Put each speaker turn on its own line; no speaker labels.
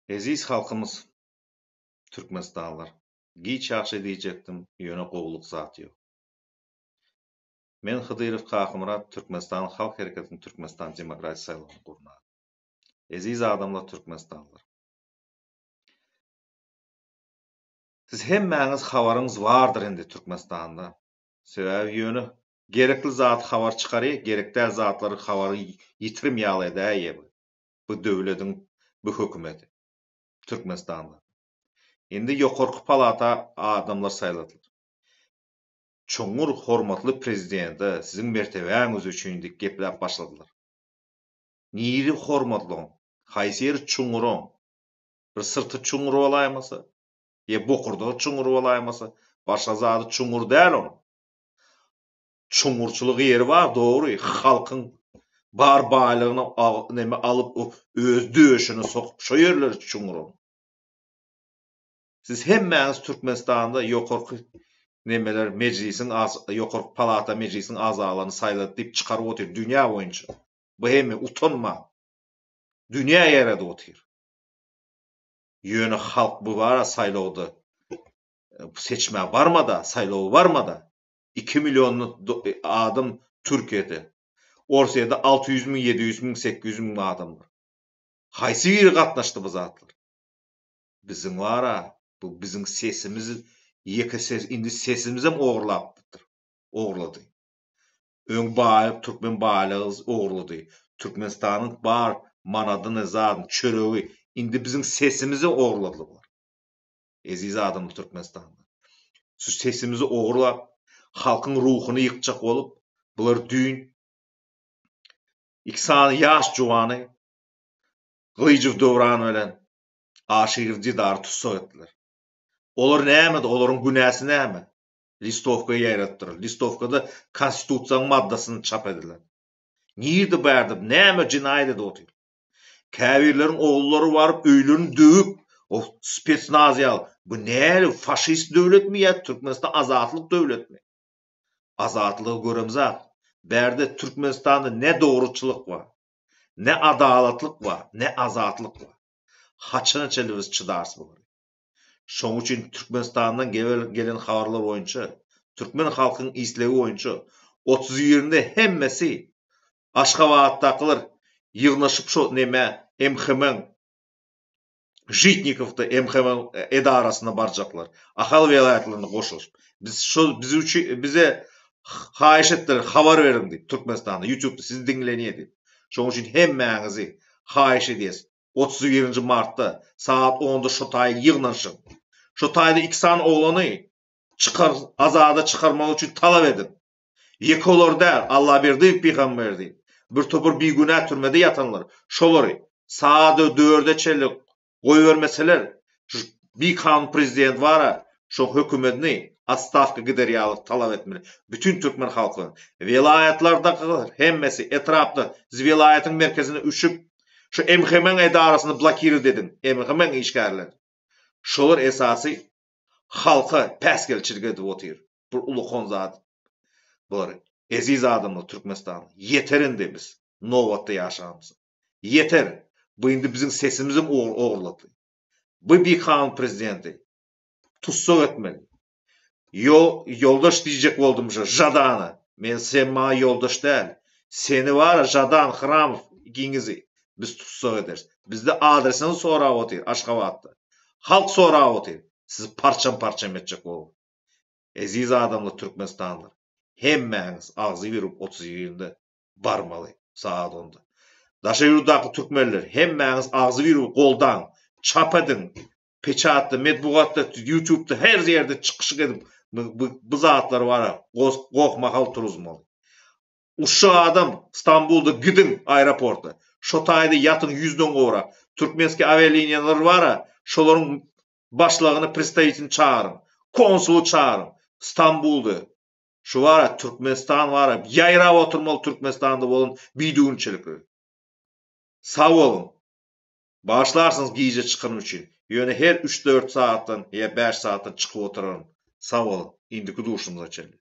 Eziz halkımız, Türkmenistanlılar. Giç yaxşı diyecektim, yöne qovuluk zat yok. Men Hıdyrov Kakımrat, Türkmenistan Halk Hareketi'nin Türkmenistan Demokrasi Sayılığını kurmadı. Eziz adamlar Türkmenistanlılar. Siz hemmäňiz habarıňyz vardır indi Türkmenistanda. Sebäbi yönü gerekli zat habar çıkarı, gerekli zatları habarı yitirmýäli edäýe bu döwletiň, bu hökümeti Türkmenistanda. Indi ýokarky palata adamlar sayladylar. Çoňur hormatly prezidenti, siziň mertebeňiz üçin dik gepläp başladylar. Niri hormatlyň, haýsy ýeri çoňuroň, bir sırtı çoňur bolaýmasa, bokurda çoňur bolaýmasa, başga zady çoňur däl o. Çoňurçylyk ýeri bar, dogry, halkyň bar baýlygyny näme alyp öz döşüne sokup şo ýerleri çoňur. Siz hemmäňiz Türkmenistanda ýokarky nemeler meclisiň ýokarky palata meclisiň azalaryny saýlady diýip çykaryp otyr dünýä boýunça. Bu hemme utanma. Dünýä ýerede otyr. Ýöne halk bu bara saýlawdy. Seçme barmada, saýlawy barmada 2 milyon adam Türkiýede. Orsiýada 600 000, 700 000, 800 000 adam bar. Haýsy biri gatnaşdy bu zatlar? Biziň bara, bu biziň sesimiz indi sesimiz hem ogurlapdyr. Ogurlady. Öň baýyk türkmen baýlygyz ogurlady. Türkmenistanyň bar manadyny zady çöregi indi biziň sesimizi ogurladylar. Eziz adam Türkmenistanda. Şu sesimizi ogurlap halkyň ruhuny ýykjak bolup, bular dün iksan ýaş jowany Gyýjyw Dowran bilen Aşyr Didar tutsak etdiler. Olar näme? Olaryň günäsi näme? Listovka ýaratdyr. Listovkada konstitusiýanyň maddasyny çap ediler. Nirdi bärdi? Näme jinaýat otyr? Käbirleriň oğullary baryp öýlerini döwüp, o spetsnaz ýal. Bu näme? Faşist döwlet mi ýa Türkmenistan azatlyk döwlet mi? Azatlygy göremzak. Bärde Türkmenistanda ne dogruçylyk bar, ne adalatlyk bar, ne azatlyk bar. Haçyna çelibis çydarsy bolar. Şoň üçin Türkmenistandan gelen habarlar boýunça, türkmen halkynyň islegi boýunça 30 ýerinde hemmesi Aşgabatdakylar ýygnaşyp şo näme MHM Jitnikovda MHM edarasyna barjaklar. Ahal vilayatlaryna goşulyp. Bize haýyş etdiler, habar berin diýip Türkmenistanda YouTube'da sizi dinlenýär diýip. Şoň üçin hemmäňizi haýyş edýäs. 31 martda saat 10'da şu taý ýygnaşyp. Şu taýda iksan oglany çykar azada çykarmak üçin talap edin. Ýekolar däl, Allah berdi, peýgamber diýip. Bir topur bir günä türmede ýatanlar. Şolary saat 4'de çelik goý bermeseler, bir kan prezident bara, şo hökümetini atstavka giderýärlik talap etmeli. Bütün Türkmen halky, vilayatlardaky hemmesi etrapda vilayatyň merkezine üşüp şu MHM edarasyny blokir edin. MHM işgärler. Şolar esasy halka päsgelçilik edip otyr. Bir ulukon zat. Bular eziz adamlar Türkmenistan. Yeterinde biz nowatda ýaşamyz. Yeter. Bu indi biziň sesimizi ogurlady. Bu bir kan prezidenti. Tutsak etmeli. Yoldaş diýjek boldum şu Jadany. Men sen ma yoldaş däl. Seni var Jadan Hramow ikiňizi biz tutsak ederiz. Bizde adresini sorap otyr Aşgabatda. Halk sorap otyr. Siz parçam etjek bolup. Eziz adamlar Türkmenistanlylar. Hemmäňiz agzy berip 30 ýylda barmaly saat 10'da. Daşa ýurtdaky türkmenler hemmäňiz agzy berip goldan çap edin. Peçatda, medbugatda, YouTube'da her ýerde çykyş edip bu zatlar bara gokmakal turuzmaly. Uşa adam İstanbul'da gidin aeroporta. Şo taýda ýatyn 100'den gowra. Türkmenski avialiniýalar bara, şolaryň başlygyny представителini çağırın. Konsulu çağırın. İstanbul'da. Şu bara Türkmenistan bara. Ýaýrap oturmaly Türkmenistanda bolan biýdüňçilikler. Sağ olun. Başlarsınız giyece çıkın üçün. Yöne her 3-4 saatdan ya 5 saatdan çıkıp oturarım. Sağ olun. İndiki duşumuza çelin.